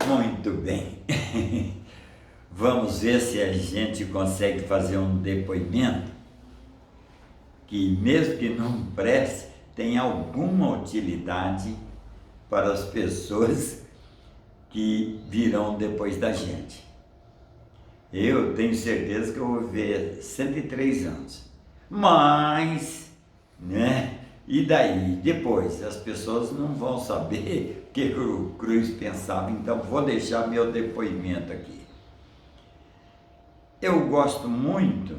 Muito bem. Vamos ver se a gente consegue fazer um depoimento que, mesmo que não preste, tem alguma utilidade para as pessoas que virão depois da gente. Eu tenho certeza que eu vou ver 103 anos. Mas, né? E daí? Depois, as pessoas não vão saber o que o Cruz pensava, então vou deixar meu depoimento aqui. Eu gosto muito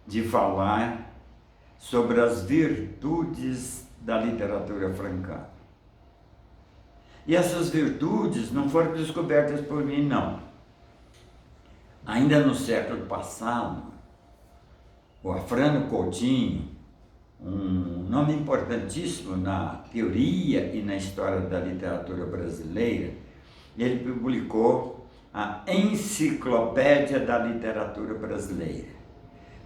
de falar sobre as virtudes da literatura francana. E essas virtudes não foram descobertas por mim, não. Ainda no século passado, o Afrânio Coutinho, um nome importantíssimo na teoria e na história da literatura brasileira, ele publicou a Enciclopédia da Literatura Brasileira.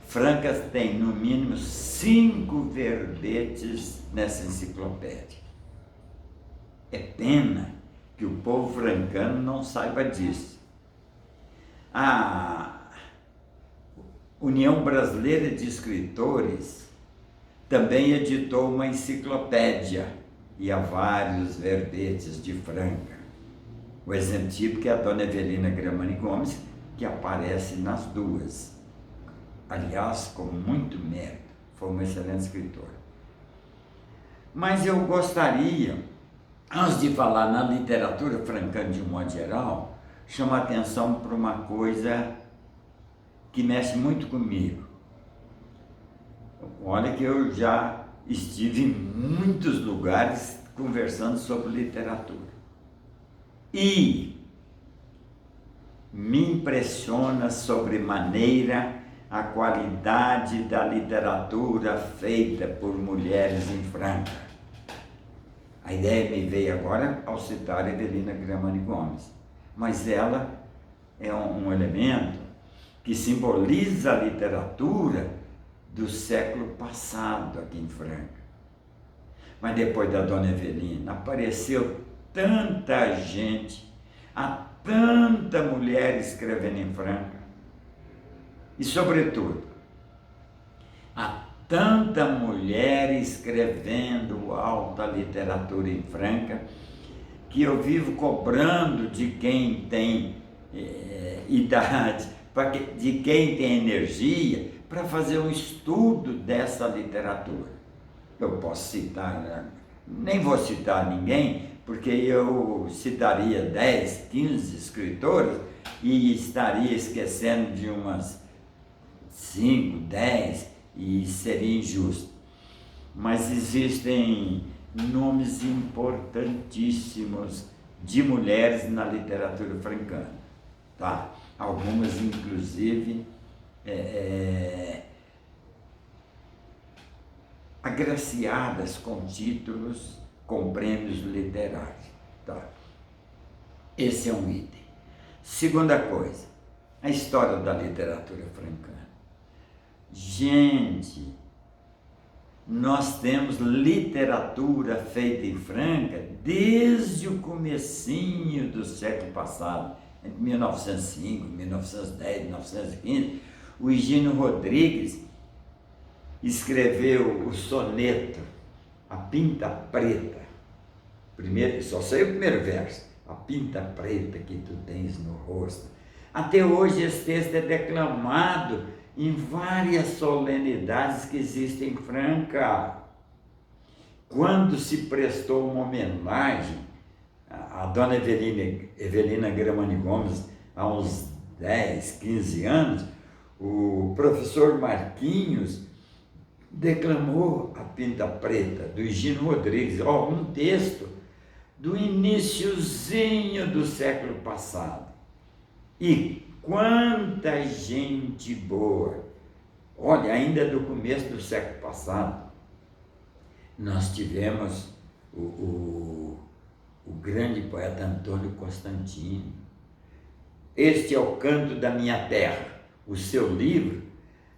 Franca tem, no mínimo, 5 verbetes nessa enciclopédia. É pena que o povo francano não saiba disso. A União Brasileira de Escritores também editou uma enciclopédia e há vários verbetes de Franca. O exemplo típico é a dona Evelina Gramani Gomes, que aparece nas duas. Aliás, com muito mérito, foi uma excelente escritora. Mas eu gostaria, antes de falar na literatura francana de um modo geral, chamar atenção para uma coisa que mexe muito comigo. Olha que eu já estive em muitos lugares conversando sobre literatura. E me impressiona sobremaneira a qualidade da literatura feita por mulheres em Franca. A ideia me veio agora ao citar Evelina Gramani Gomes, mas ela é um elemento que simboliza a literatura do século passado aqui em Franca. Mas depois da dona Evelina apareceu tanta gente, há tanta mulher escrevendo em Franca, e sobretudo, há tanta mulher escrevendo alta literatura em Franca, que eu vivo cobrando de quem tem idade, de quem tem energia, para fazer um estudo dessa literatura. Eu posso citar, nem vou citar ninguém, porque eu citaria 10, 15 escritores e estaria esquecendo de umas 5, 10 e seria injusto. Mas existem nomes importantíssimos de mulheres na literatura francana, tá? Algumas, inclusive, agraciadas com títulos, com prêmios literários, tá? Esse é um item. Segunda coisa, a história da literatura francana. Gente, nós temos literatura feita em Franca desde o comecinho do século passado, entre 1905, 1910, 1915, o Higino Rodrigues escreveu o soneto, a Pinta Preta. Primeiro, só sei o primeiro verso, a pinta preta que tu tens no rosto. Até hoje esse texto é declamado em várias solenidades que existem em Franca. Quando se prestou uma homenagem a dona Evelina Gramani Gomes, há uns 10, 15 anos, o professor Marquinhos declamou a Pinta Preta, do Higino Rodrigues, um texto do iniciozinho do século passado. E quanta gente boa! Olha, ainda do começo do século passado, nós tivemos o grande poeta Antônio Constantino. Este é o Canto da Minha Terra. O seu livro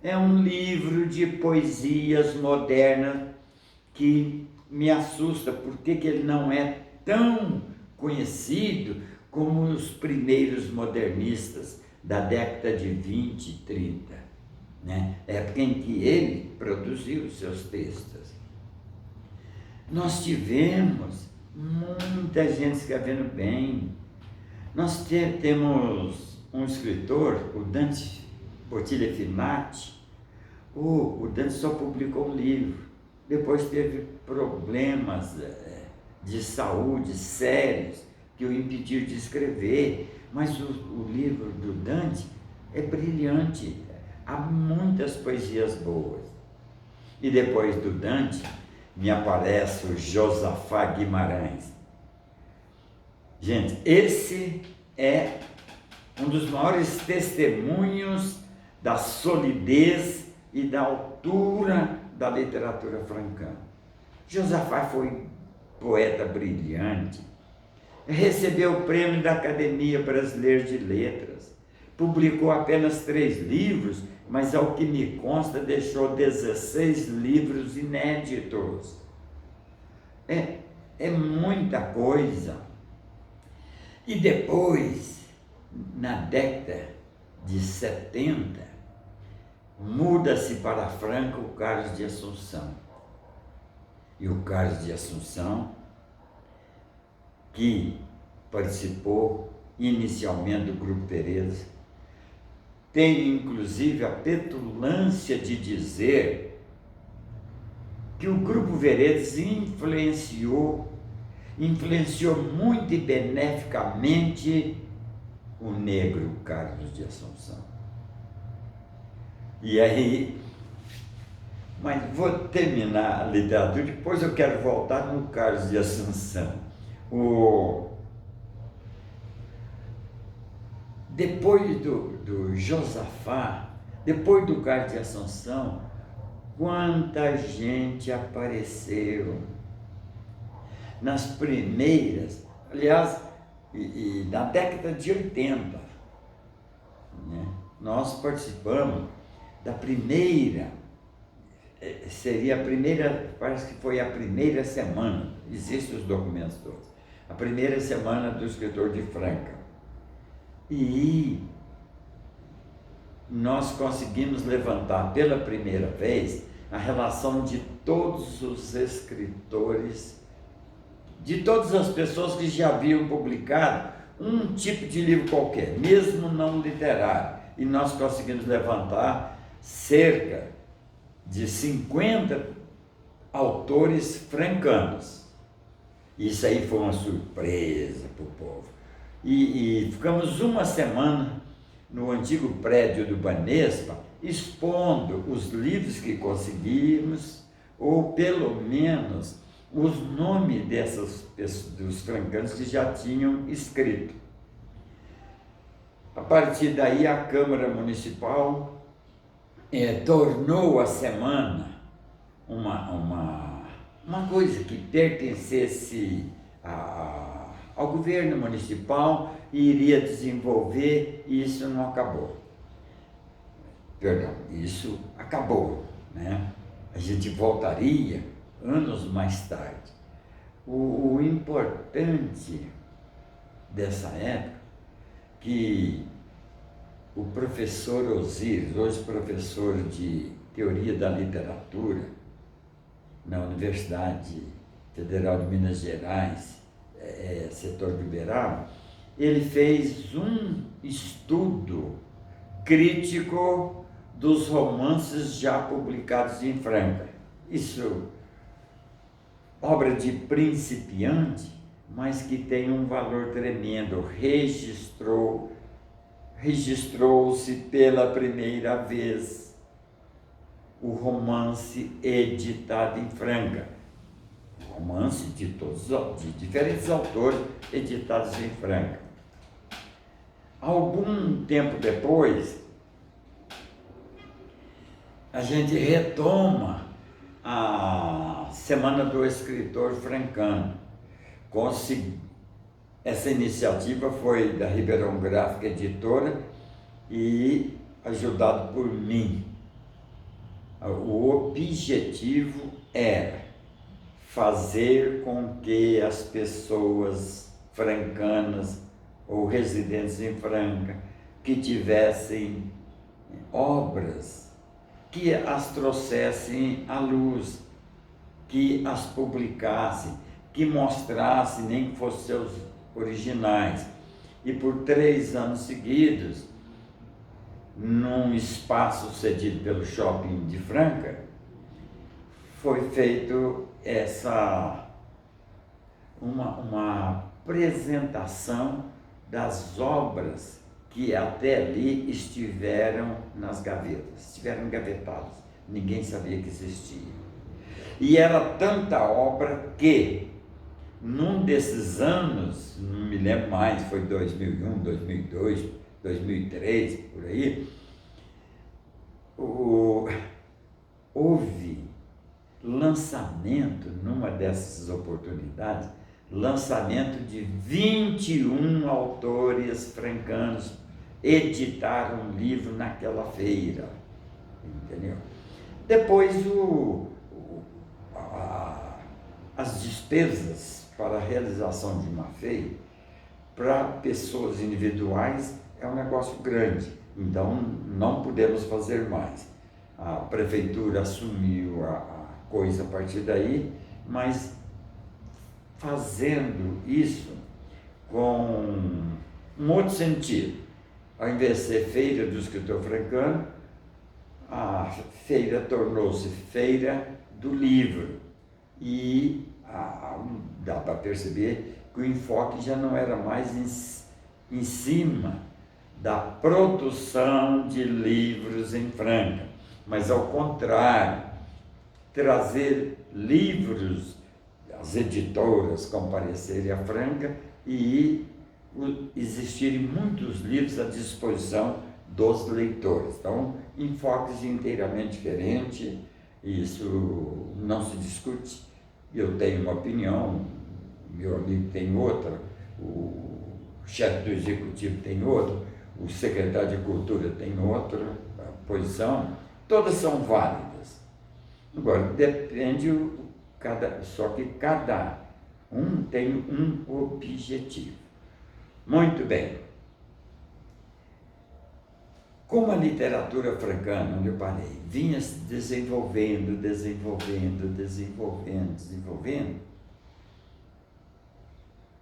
é um livro de poesias modernas que me assusta, porque ele não é tão conhecido como os primeiros modernistas da década de 20 e 30, né? Época em que ele produziu os seus textos. Nós tivemos muita gente escrevendo bem. Nós temos um escritor, o Dante Bottiglione Finati. O Dante só publicou um livro, depois teve problemas de saúde sérios que o impediram de escrever, mas o livro do Dante é brilhante, há muitas poesias boas. E depois do Dante, me aparece o Josafá Guimarães. Gente, esse é um dos maiores testemunhos da solidez e da altura da literatura francana. Josafá foi poeta brilhante, recebeu o prêmio da Academia Brasileira de Letras, publicou apenas 3 livros, mas ao que me consta deixou 16 livros inéditos. É muita coisa. E depois, na década de 70, muda-se para Franca o Carlos de Assunção. E o Carlos de Assunção, que participou inicialmente do Grupo Teresa, tem inclusive a petulância de dizer que o Grupo Veredas influenciou muito e beneficamente o negro Carlos de Assunção. E aí, mas vou terminar a literatura, depois eu quero voltar no Carlos de Assunção. Depois do Josafá, depois do Carlos de Assunção, quanta gente apareceu nas primeiras, aliás, e na década de 80, né? Nós participamos da primeira, seria a primeira, parece que foi a primeira semana, existem os documentos todos, a primeira semana do escritor de Franca. E nós conseguimos levantar pela primeira vez a relação de todos os escritores, de todas as pessoas que já haviam publicado um tipo de livro qualquer, mesmo não literário. E nós conseguimos levantar cerca de 50 autores francanos. Isso aí foi uma surpresa para o povo. E ficamos uma semana no antigo prédio do Banespa, expondo os livros que conseguimos, ou pelo menos os nomes dessas pessoas, dos francanos que já tinham escrito. A partir daí, a Câmara Municipal tornou a semana uma coisa que pertencesse ao governo municipal e iria desenvolver, e isso não acabou. Perdão, isso acabou, né? A gente voltaria anos mais tarde. O importante dessa época, que o professor Osíris, hoje professor de Teoria da Literatura na Universidade Federal de Minas Gerais, setor liberal, ele fez um estudo crítico dos romances já publicados em Franca. Isso, obra de principiante, mas que tem um valor tremendo. Registrou-se pela primeira vez o romance editado em Franca. Romance de diferentes autores editados em Franca. Algum tempo depois, a gente retoma a Semana do Escritor Francano. Essa iniciativa foi da Ribeirão Gráfica Editora e ajudado por mim. O objetivo era fazer com que as pessoas francanas ou residentes em Franca, que tivessem obras que as trouxessem à luz, que as publicassem, que mostrassem, nem que fossem seus originais. E por 3 anos seguidos, num espaço cedido pelo Shopping de Franca, foi feito uma apresentação das obras que até ali estiveram nas gavetas, estiveram engavetadas, ninguém sabia que existia. E era tanta obra que, num desses anos, não me lembro mais, foi 2001, 2002, 2003, por aí, houve lançamento, numa dessas oportunidades, lançamento de 21 autores francanos editaram um livro naquela feira, entendeu? Depois as despesas para a realização de uma feira para pessoas individuais é um negócio grande, então não podemos fazer mais. A prefeitura assumiu a coisa a partir daí, mas fazendo isso com um outro sentido. Ao invés de ser feira do escritor francano, a feira tornou-se feira do livro. E dá para perceber que o enfoque já não era mais em cima da produção de livros em Franca, mas ao contrário, trazer livros, as editoras comparecerem a Franca e existirem muitos livros à disposição dos leitores. Então, enfoques inteiramente diferentes, isso não se discute. Eu tenho uma opinião, meu amigo tem outra, o chefe do executivo tem outra, o secretário de Cultura tem outra posição, todas são válidas. Agora, depende, só que cada um tem um objetivo. Muito bem. Como a literatura francana, onde eu parei, vinha se desenvolvendo,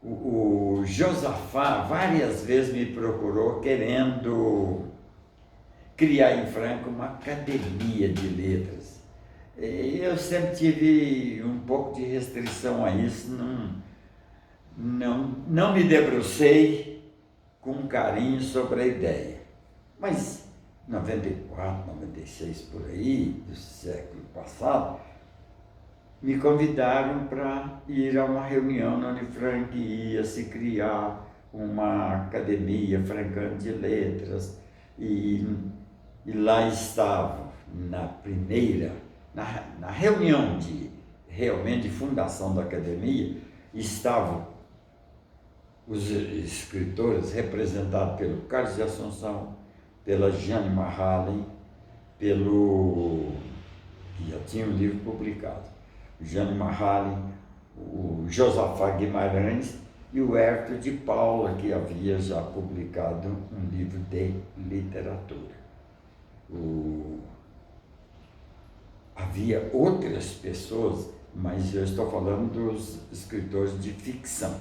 o Josafá várias vezes me procurou querendo criar em Franca uma academia de letras. Eu sempre tive um pouco de restrição a isso, não me debrucei com carinho sobre a ideia. Mas 94, 96, por aí, do século passado, me convidaram para ir a uma reunião na Unifranc, ia se criar uma academia francana de letras, e lá estava, na reunião realmente de fundação da academia, estavam os escritores representados pelo Carlos de Assunção, pela Jeanne Mahallen, que já tinha um livro publicado, Jeanne Mahallen, o Josafá Guimarães e o Hércules de Paula, que havia já publicado um livro de literatura. Havia outras pessoas, mas eu estou falando dos escritores de ficção,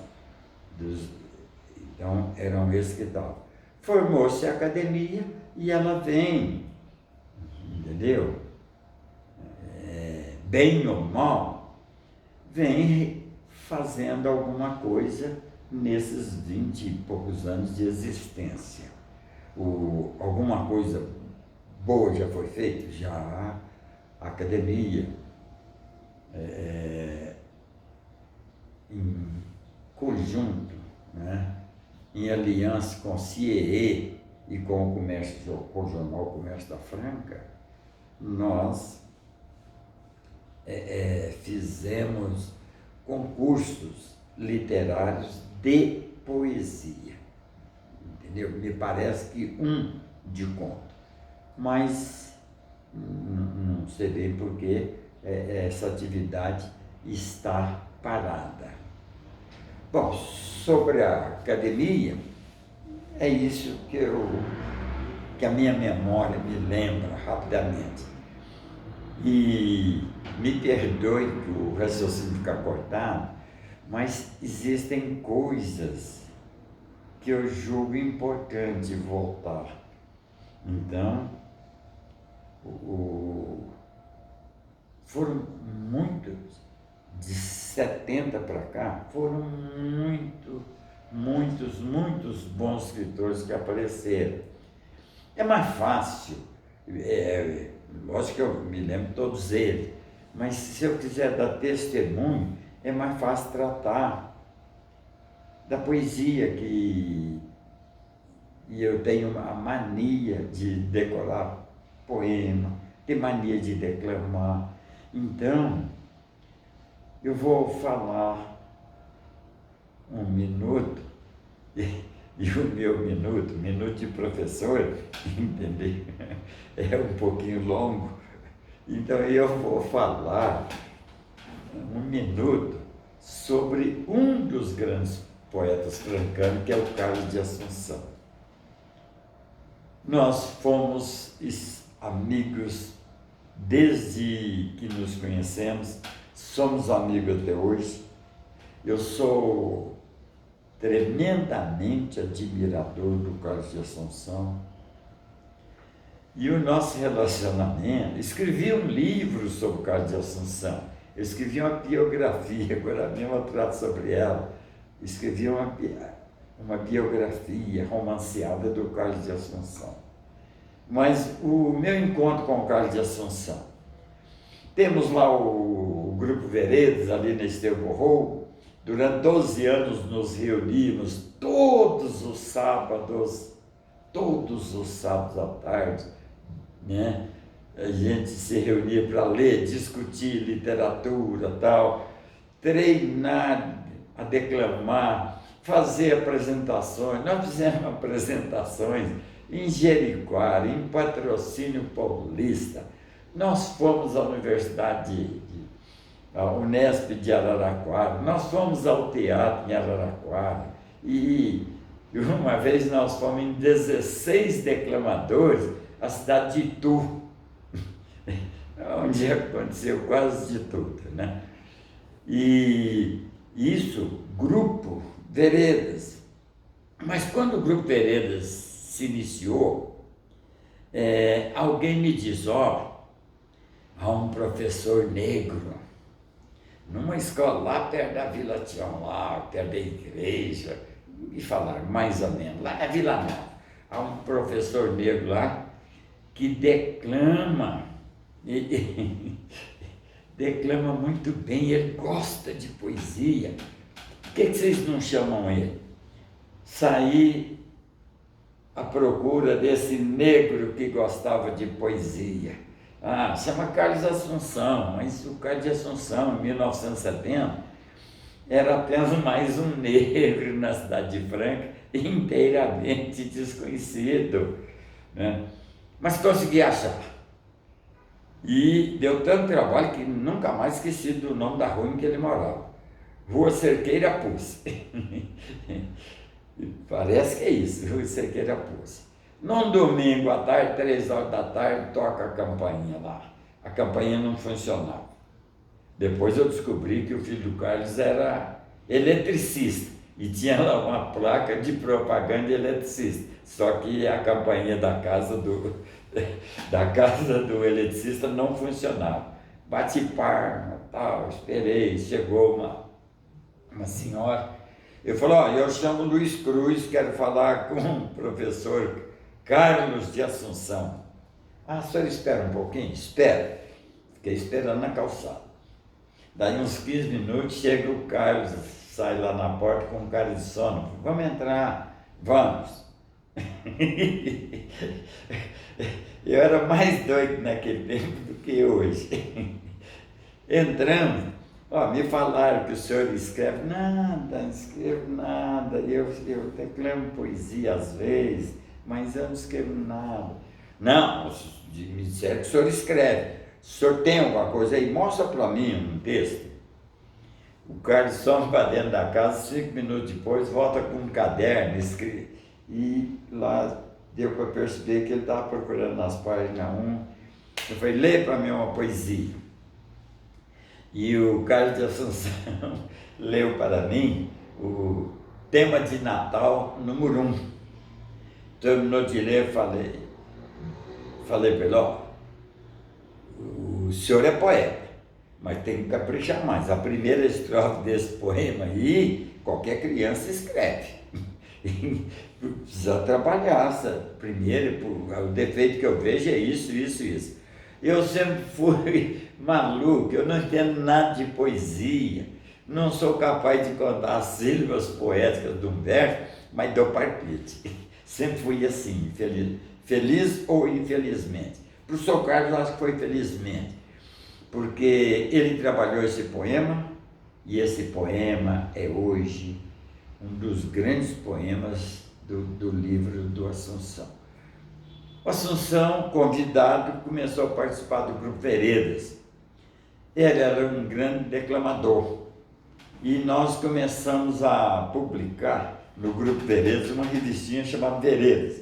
então eram esses que estavam. Formou-se a academia e ela vem, entendeu? Bem ou mal, vem fazendo alguma coisa nesses 20 e poucos anos de existência. Alguma coisa boa já foi feita? Já. A academia, em conjunto, né? Em aliança com o CIEE e com o Jornal Comércio da Franca, nós fizemos concursos literários de poesia, entendeu? Me parece que um de conto, mas não sei bem porque essa atividade está parada. Bom, sobre a academia, É isso que a minha memória me lembra rapidamente. E me perdoe que o raciocínio fica cortado, mas existem coisas que eu julgo importante voltar. Então, foram muitos, de 70 para cá, foram muitos bons escritores que apareceram. É mais fácil, lógico que eu me lembro de todos eles, mas se eu quiser dar testemunho, é mais fácil tratar da poesia e eu tenho a mania de decorar poema, tenho mania de declamar. Então, eu vou falar um minuto, e o meu minuto de professor, entendeu? É um pouquinho longo, então eu vou falar um minuto sobre um dos grandes poetas francanos, que é o Carlos de Assunção. Nós fomos amigos desde que nos conhecemos, somos amigos até hoje. Eu sou tremendamente admirador do Carlos de Assunção. E o nosso relacionamento, escrevi um livro sobre o Carlos de Assunção, eu escrevi uma biografia, agora mesmo eu trato sobre ela, escrevi uma biografia romanceada do Carlos de Assunção. Mas o meu encontro com o Carlos de Assunção, temos lá o Grupo Veredas, ali na Estevão Borrou. Durante 12 anos nos reuníamos todos os sábados à tarde, né? A gente se reunia para ler, discutir literatura, tal, treinar a declamar, fazer apresentações. Nós fizemos apresentações em Jericoara, em Patrocínio Paulista. Nós fomos à Universidade a Unesp de Araraquara, nós fomos ao teatro em Araraquara, e uma vez nós fomos em 16 declamadores, a cidade de Itu, onde aconteceu quase de tudo, né? E isso, Grupo Veredas. Mas quando o Grupo Veredas se iniciou, alguém me disse, há um professor negro, numa escola lá perto da Vila Tião, lá perto da igreja, me falaram mais ou menos, lá na Vila Nova, há um professor negro lá que declama, declama muito bem, ele gosta de poesia. Por que vocês não chamam ele? Saí à procura desse negro que gostava de poesia. Chama Carlos Assunção, mas o Carlos de Assunção, em 1970, era apenas mais um negro na cidade de Franca, inteiramente desconhecido, né? Mas consegui achar. E deu tanto trabalho que nunca mais esqueci do nome da rua em que ele morava. Rua Cerqueira Puce. Parece que é isso, Rua Cerqueira Puce. Num domingo à tarde, 3 horas da tarde, toca a campainha lá. A campainha não funcionava. Depois eu descobri que o filho do Carlos era eletricista e tinha lá uma placa de propaganda de eletricista. Só que a campainha da casa do eletricista não funcionava. Bati palma, tal, esperei, chegou uma senhora. Eu falei, eu chamo Luiz Cruz, quero falar com o professor Carlos de Assunção. O senhor espera um pouquinho? Espera. Fiquei esperando na calçada. Daí uns 15 minutos, chega o Carlos, sai lá na porta com um cara de sono. Vamos entrar? Vamos. Eu era mais doido naquele tempo do que hoje. Entramos, me falaram que o senhor escreve. Nada, não escrevo nada. Eu declamo poesia às vezes, mas eu não escrevo nada. Não, me disseram que o senhor escreve. O senhor tem alguma coisa aí? Mostra para mim um texto. O Carlos some para dentro da casa, 5 minutos depois, volta com um caderno E lá deu para perceber que ele estava procurando nas páginas 1. Eu falei, lê para mim uma poesia. E o Carlos de Assunção leu para mim o tema de Natal número 1. Terminou de ler, falei para ele, ó, o senhor é poeta, mas tem que caprichar mais. A primeira estrofe desse poema aí, qualquer criança escreve. Precisa trabalhar, sabe? Primeiro, o defeito que eu vejo é isso, isso, isso. Eu sempre fui maluco, eu não entendo nada de poesia, não sou capaz de contar as sílabas poéticas de um verso, mas dou palpite. Sempre fui assim, feliz ou infelizmente. Para o Sr. Carlos, eu acho que foi felizmente, porque ele trabalhou esse poema, e esse poema é hoje um dos grandes poemas do livro do Assunção. O Assunção, convidado, começou a participar do Grupo Veredas. Ele era um grande declamador, e nós começamos a publicar no Grupo Veredas uma revistinha chamada Veredas.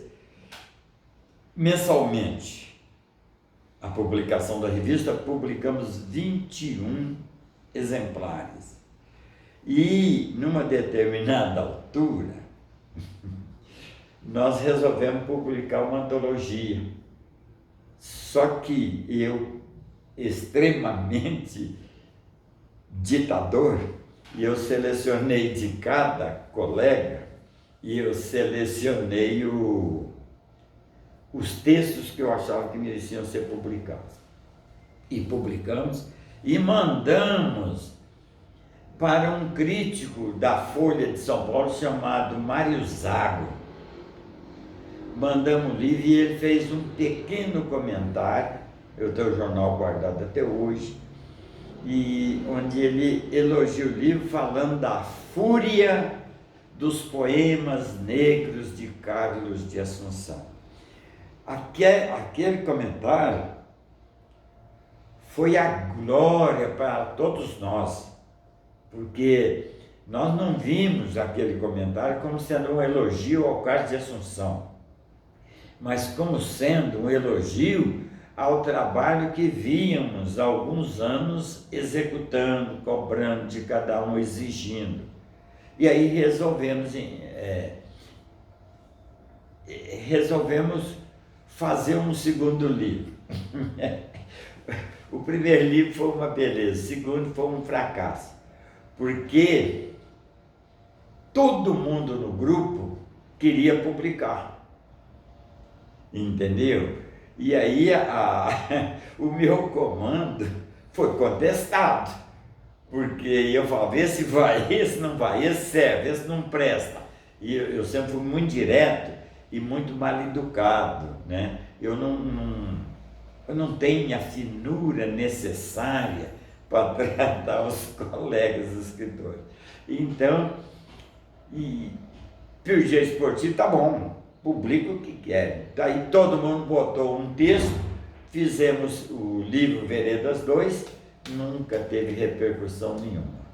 Mensalmente, a publicação da revista, publicamos 21 exemplares. E, numa determinada altura, nós resolvemos publicar uma antologia. Só que eu, extremamente ditador, eu selecionei de cada colega, e eu selecionei os textos que eu achava que mereciam ser publicados. E publicamos e mandamos para um crítico da Folha de São Paulo chamado Mário Zago. Mandamos o livro e ele fez um pequeno comentário, eu tenho o jornal guardado até hoje, e onde ele elogia o livro falando da fúria dos poemas negros de Carlos de Assunção. Aquele comentário foi a glória para todos nós, porque nós não vimos aquele comentário como sendo um elogio ao Carlos de Assunção, mas como sendo um elogio ao trabalho que víamos há alguns anos executando, cobrando de cada um, exigindo. E aí resolvemos fazer um segundo livro. O primeiro livro foi uma beleza, o segundo foi um fracasso, porque todo mundo no grupo queria publicar, entendeu? E aí o meu comando foi contestado, porque eu falava, esse vai, esse não vai, esse serve, esse não presta. E eu sempre fui muito direto e muito mal educado, né? Eu não tenho a finura necessária para tratar os colegas escritores. Então, Pirgia Esportivo, tá bom, publica o que quer. Daí todo mundo botou um texto, fizemos o livro Veredas 2, nunca teve repercussão nenhuma.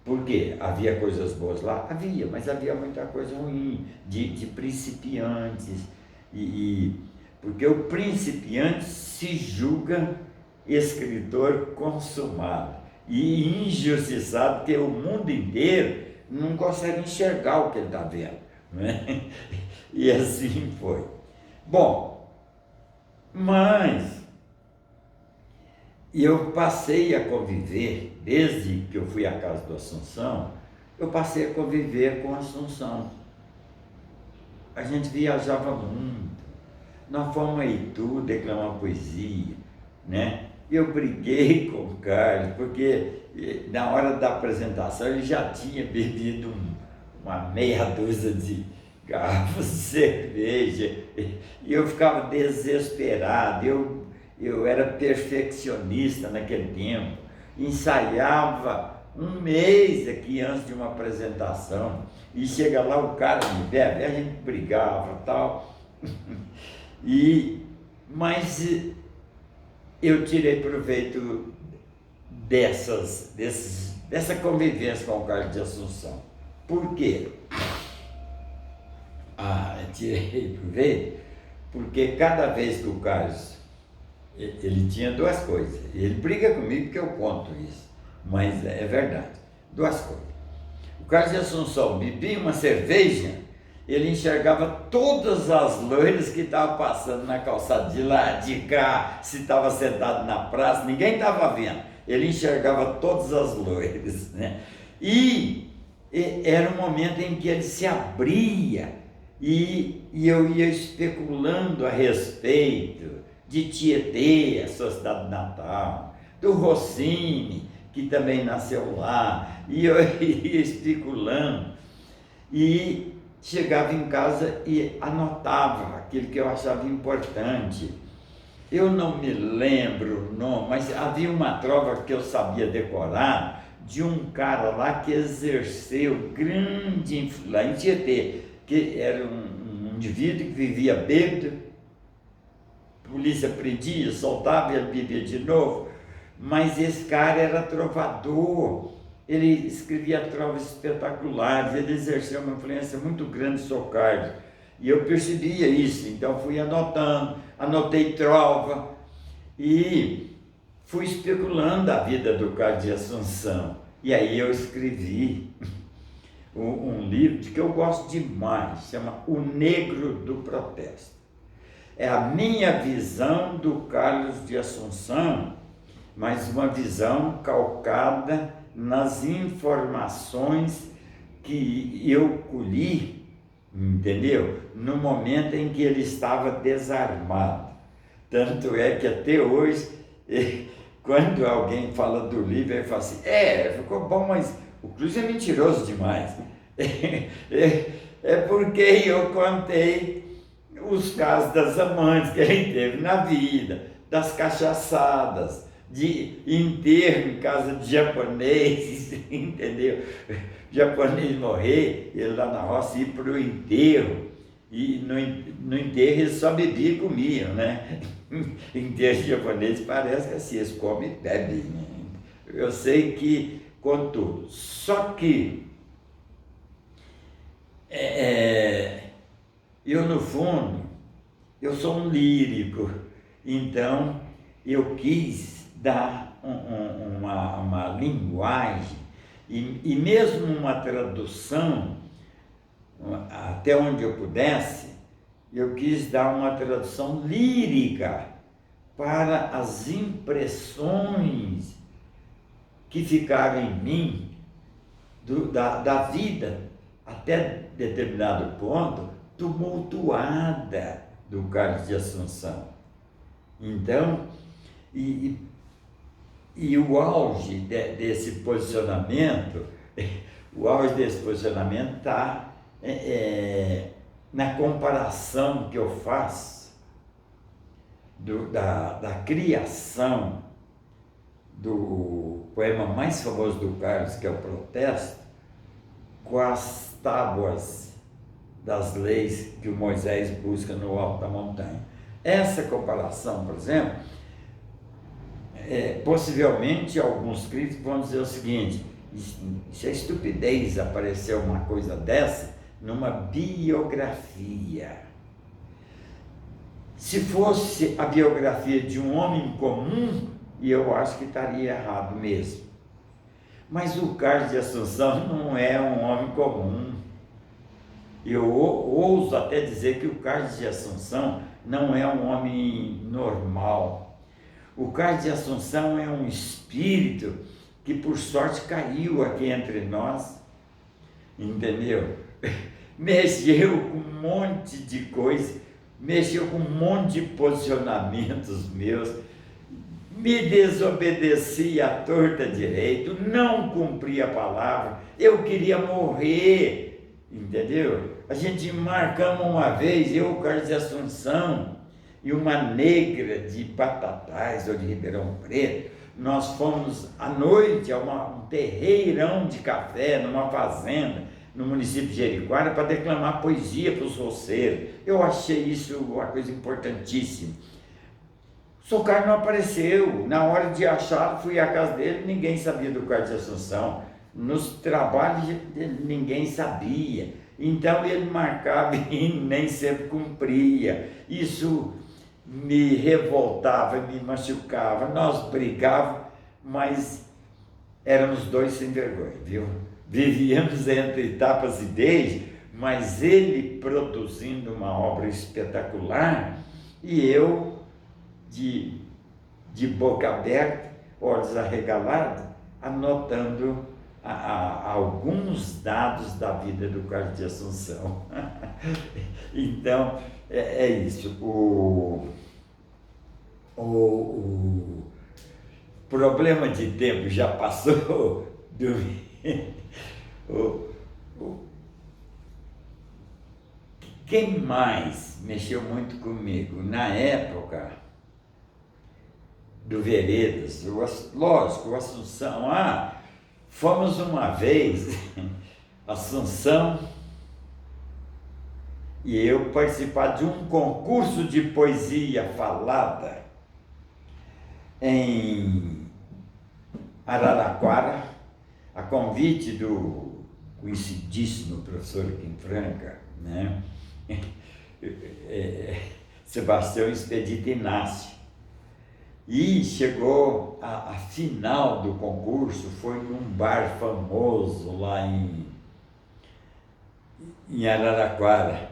Por quê? Havia coisas boas lá? Havia, mas havia muita coisa ruim, de principiantes, porque o principiante se julga escritor consumado e injustiçado, porque o mundo inteiro não consegue enxergar o que ele está vendo, né? E assim foi. Bom, mas eu passei a conviver, desde que eu fui à casa do Assunção, eu passei a conviver com a Assunção. A gente viajava muito, nós fomos a Itu declamar poesia, né? Eu briguei com o Carlos, porque na hora da apresentação ele já tinha bebido uma meia dúzia de garrafas de cerveja, e eu ficava desesperado. Eu era perfeccionista naquele tempo, ensaiava um mês aqui antes de uma apresentação, e chega lá o cara me bebe, a gente brigava e tal, mas eu tirei proveito dessa convivência com o Carlos de Assunção. Por quê? Ah, eu tirei proveito, porque cada vez que o Carlos, ele tinha duas coisas. Ele briga comigo porque eu conto isso, mas é verdade. Duas coisas. O Carlos de Assunção bebia uma cerveja, ele enxergava todas as loiras que estavam passando na calçada de lá, de cá, se estava sentado na praça, ninguém estava vendo. Ele enxergava todas as loiras, né? E era um momento em que ele se abria e eu ia especulando a respeito de Tietê, a sua cidade natal, do Rossini, que também nasceu lá, e eu ia especulando, e chegava em casa e anotava aquilo que eu achava importante. Eu não me lembro o nome, mas havia uma trova que eu sabia decorar, de um cara lá que exerceu grande influência, em Tietê, que era um indivíduo que vivia bêbado, a polícia prendia, soltava e ele bebia de novo, mas esse cara era trovador, ele escrevia trovas espetaculares, ele exerceu uma influência muito grande sobre o Carlos, e eu percebia isso, então fui anotando, anotei trova, e fui especulando a vida do Carlos de Assunção, e aí eu escrevi um livro que eu gosto demais, chama O Negro do Protesto. É a minha visão do Carlos de Assunção, mas uma visão calcada nas informações que eu colhi, entendeu? No momento em que ele estava desarmado. Tanto é que até hoje, quando alguém fala do livro, ele fala assim, ficou bom, mas o Cruz é mentiroso demais. É porque eu contei os casos das amantes que ele teve na vida, das cachaçadas, de enterro em casa de japonês, entendeu? Japonês morrer, ele lá na roça ir para o enterro, e no enterro eles só bebiam e comiam, né? Enterro japonês parece que assim, eles comem e bebem, né? Eu sei que, contudo, só que eu no fundo, eu sou um lírico, então eu quis dar uma linguagem e mesmo uma tradução, até onde eu pudesse, eu quis dar uma tradução lírica para as impressões que ficaram em mim da vida, até determinado ponto, tumultuada do Carlos de Assunção. Então, e o auge desse posicionamento, está na comparação que eu faço da criação do poema mais famoso do Carlos, que é o Protesto, com as tábuas das leis que o Moisés busca no alto da montanha. Essa comparação, por exemplo, possivelmente alguns críticos vão dizer o seguinte, isso é estupidez aparecer uma coisa dessa numa biografia. Se fosse a biografia de um homem comum, eu acho que estaria errado mesmo. Mas o Carlos de Assunção não é um homem comum. Eu ouso até dizer que o Carlos de Assunção não é um homem normal. O Carlos de Assunção é um espírito que por sorte caiu aqui entre nós, entendeu? Mexeu com um monte de coisa, mexeu com um monte de posicionamentos meus, me desobedecia à torta direito, não cumpria a palavra, eu queria morrer, entendeu? A gente marcamos uma vez, eu, o Carlos de Assunção, e uma negra de Batatais ou de Ribeirão Preto, nós fomos à noite a um terreirão de café numa fazenda no município de Jericoara para declamar poesia para os roceiros. Eu achei isso uma coisa importantíssima. O Sr. Carlos não apareceu. Na hora de achar, fui à casa dele, ninguém sabia do Carlos de Assunção. Nos trabalhos ninguém sabia. Então ele marcava e nem sempre cumpria. Isso me revoltava, me machucava. Nós brigávamos, mas éramos dois sem vergonha, viu? Vivíamos entre tapas e beijos, mas ele produzindo uma obra espetacular e eu de boca aberta, olhos arregalados, anotando alguns dados da vida do Carlos de Assunção. Então, é isso. O problema de tempo já passou. Quem mais mexeu muito comigo na época do Veredas? Lógico, o Assunção. Fomos uma vez, Assunção e eu, participar de um concurso de poesia falada em Araraquara, a convite do conhecidíssimo professor Kim Franca, né? Sebastião Expedito Inácio. E chegou a final do concurso, foi num bar famoso lá em Araraquara.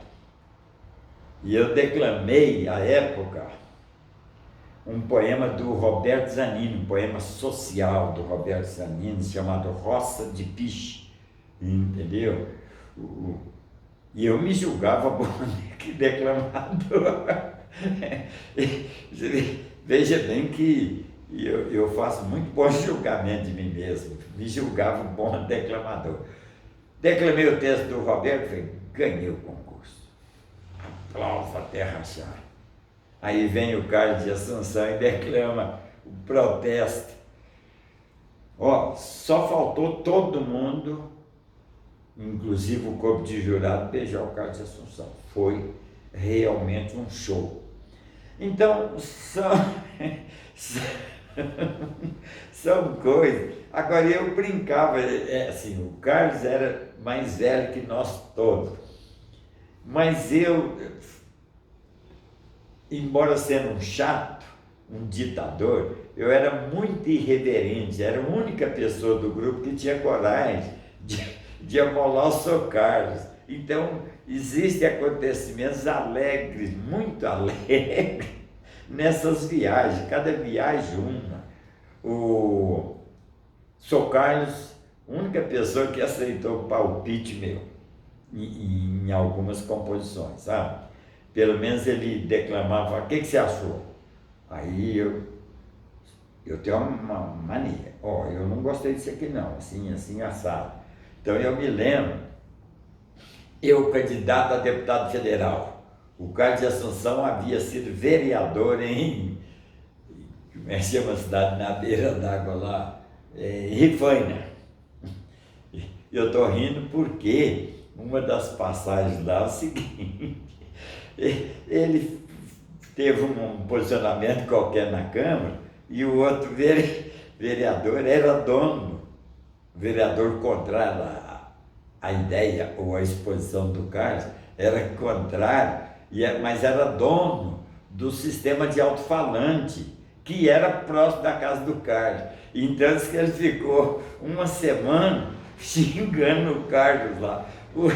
E eu declamei, à época, um poema do Roberto Zanini, um poema social do Roberto Zanini, chamado Roça de Piche, entendeu? E eu me julgava bom que declamador. Veja bem que eu faço muito bom julgamento de mim mesmo, me julgava um bom declamador. Declamei o texto do Roberto e ganhei o concurso. Aplauso até rachar. Aí vem o Carlos de Assunção e declama o protesto. Só faltou todo mundo, inclusive o corpo de jurado, beijar o Carlos de Assunção. Foi realmente um show. Então, são coisas. Agora, eu brincava, assim, o Carlos era mais velho que nós todos, mas eu, embora sendo um chato, um ditador, eu era muito irreverente, era a única pessoa do grupo que tinha coragem de amolar o Sr. Carlos. Então, existem acontecimentos alegres, muito alegres, nessas viagens, cada viagem uma. O Sr. Carlos, a única pessoa que aceitou palpite meu em algumas composições, sabe? Pelo menos ele declamava: o que você achou? Aí eu tenho uma mania, eu não gostei disso aqui não, assim, assado. Então eu me lembro, eu candidato a deputado federal, o Carlos de Assunção havia sido vereador em, como é que chama a cidade na beira d'água lá, em Rifaina. Eu estou rindo porque uma das passagens lá é o seguinte: ele teve um posicionamento qualquer na Câmara e o outro vereador era dono, vereador contrário à ideia ou à exposição do Carlos, era contrário, mas era dono do sistema de alto-falante, que era próximo da casa do Carlos. Então diz que ele ficou uma semana xingando o Carlos lá. O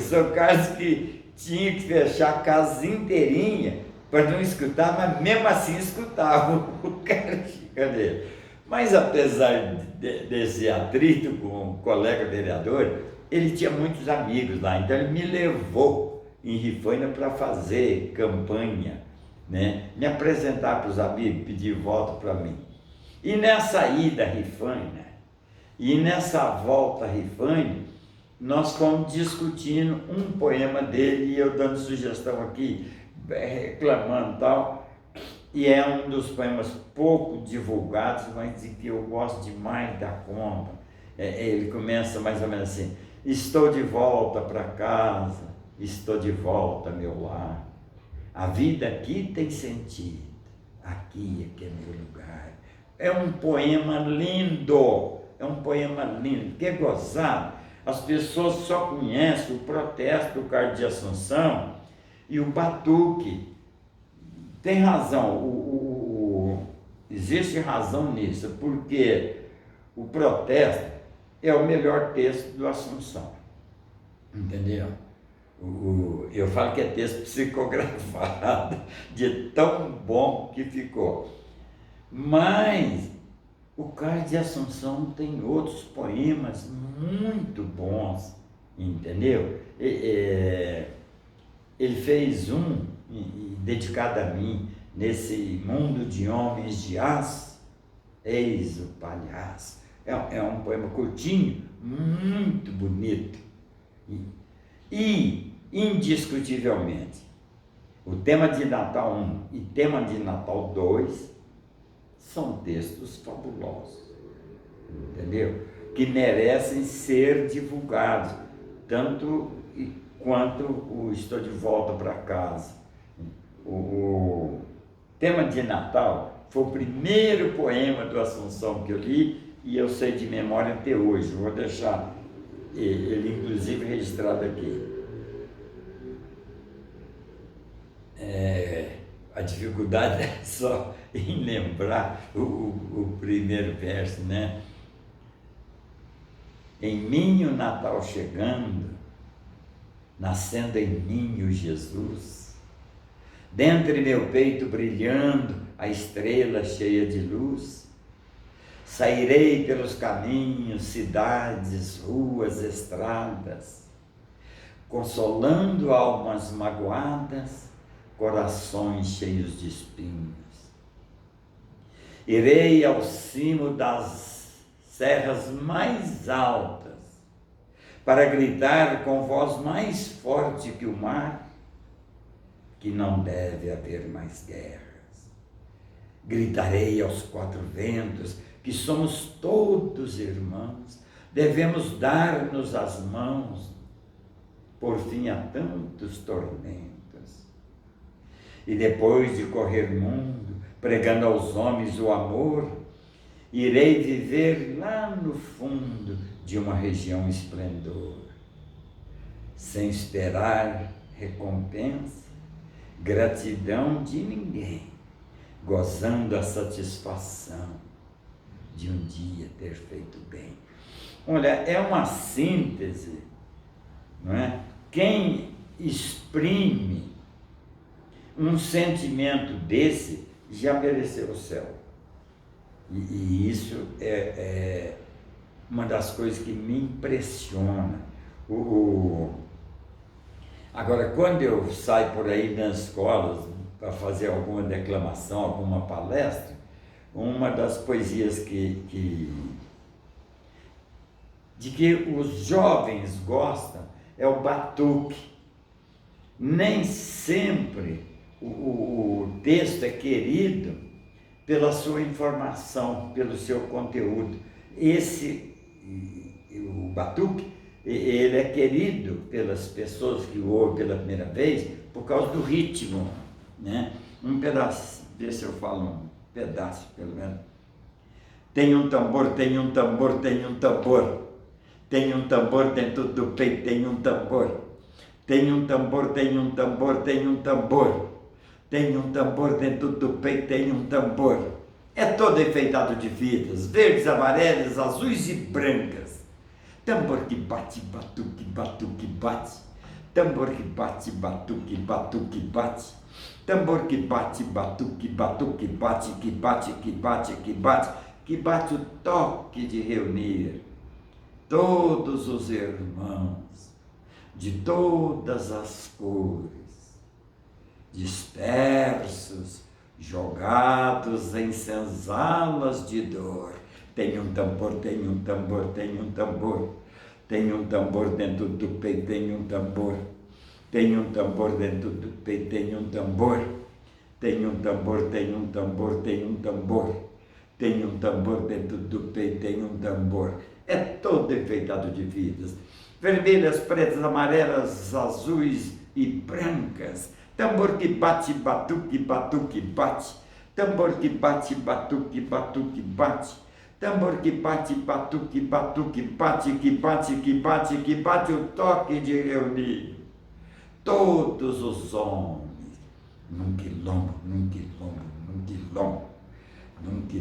Sr. Carlos que tinha que fechar a casa inteirinha para não escutar, mas mesmo assim escutava o cara xingando ele. Mas apesar desse atrito com o colega vereador, ele tinha muitos amigos lá, então ele me levou em Rifaina para fazer campanha, né? Me apresentar para os amigos, pedir voto para mim. E nessa ida a Rifaina, e nessa volta a Rifaina, nós fomos discutindo um poema dele e eu dando sugestão aqui, reclamando e tal. E é um dos poemas pouco divulgados, mas de que eu gosto demais da conta. Ele começa mais ou menos assim: estou de volta para casa, estou de volta ao meu lar. A vida aqui tem sentido, aqui é meu lugar. É um poema lindo, que é gozado, As pessoas só conhecem o protesto do Cardeal de Assunção e o batuque. Tem razão, existe razão nisso, porque o protesto é o melhor texto do Assunção, entendeu? Eu falo que é texto psicografado, de tão bom que ficou. Mas o Cardeal de Assunção tem outros poemas muito bons, entendeu? Ele fez um dedicado a mim, nesse mundo de homens de aço, eis o palhaço. É um poema curtinho, muito bonito. E, indiscutivelmente, o tema de Natal 1 e tema de Natal 2 são textos fabulosos, entendeu? Que merecem ser divulgados, tanto quanto o Estou de Volta para Casa. O tema de Natal foi o primeiro poema do Assunção que eu li e eu sei de memória até hoje. Vou deixar ele inclusive registrado aqui. A dificuldade é só em lembrar o primeiro verso, né? Em mim o Natal chegando, nascendo em mim o Jesus, dentre meu peito brilhando a estrela cheia de luz, sairei pelos caminhos, cidades, ruas, estradas, consolando almas magoadas, corações cheios de espinhos. Irei ao cimo das serras mais altas, para gritar com voz mais forte que o mar, que não deve haver mais guerras. Gritarei aos quatro ventos, que somos todos irmãos, devemos dar-nos as mãos, por fim a tantos tormentos. E depois de correr mundo, pregando aos homens o amor, irei viver lá no fundo de uma região esplendor, sem esperar recompensa, gratidão de ninguém, gozando a satisfação de um dia ter feito bem. Olha, é uma síntese, não é? Quem exprime um sentimento desse já mereceu o céu. E isso é uma das coisas que me impressiona. Agora, quando eu saio por aí nas escolas para fazer alguma declamação, alguma palestra, uma das poesias de que os jovens gostam é o batuque. Nem sempre o texto é querido pela sua informação, pelo seu conteúdo. O batuque, ele é querido pelas pessoas que o ouvem pela primeira vez por causa do ritmo, né? Um pedaço, vê se eu falo um pedaço pelo menos. Tem um tambor, tem um tambor, tem um tambor. Tem um tambor dentro do peito, tem um tambor. Tem um tambor, tem um tambor, tem um tambor. Tem um tambor dentro do peito, tem um tambor. É todo enfeitado de fitas, verdes, amarelas, azuis e brancas. Tambor que bate, batuque, batuque, bate. Tambor que bate, batuque, batuque, bate. Tambor que bate, batuque, batuque, bate, que bate, que bate, que bate, que bate o toque de reunir todos os irmãos de todas as cores, dispersos, jogados em senzalas de dor. Tem um tambor, tem um tambor, tem um tambor. Tem um tambor dentro do peito, tem um tambor. Tem um tambor dentro do peito, tem um tambor. Tem um tambor, tem um tambor, tem um tambor. Tem um tambor dentro do peito, tem um tambor. É todo enfeitado de vidas. Vermelhas, pretas, amarelas, azuis e brancas. Tambor que bate, batuque, batuque, bate. Tambor que bate, batuque, batuque, bate. Tambor que bate, batuque, batuque, bate, que bate, que bate, que bate o toque de reunir todos os homens num quilombo, num quilombo, num quilombo, num quilombo.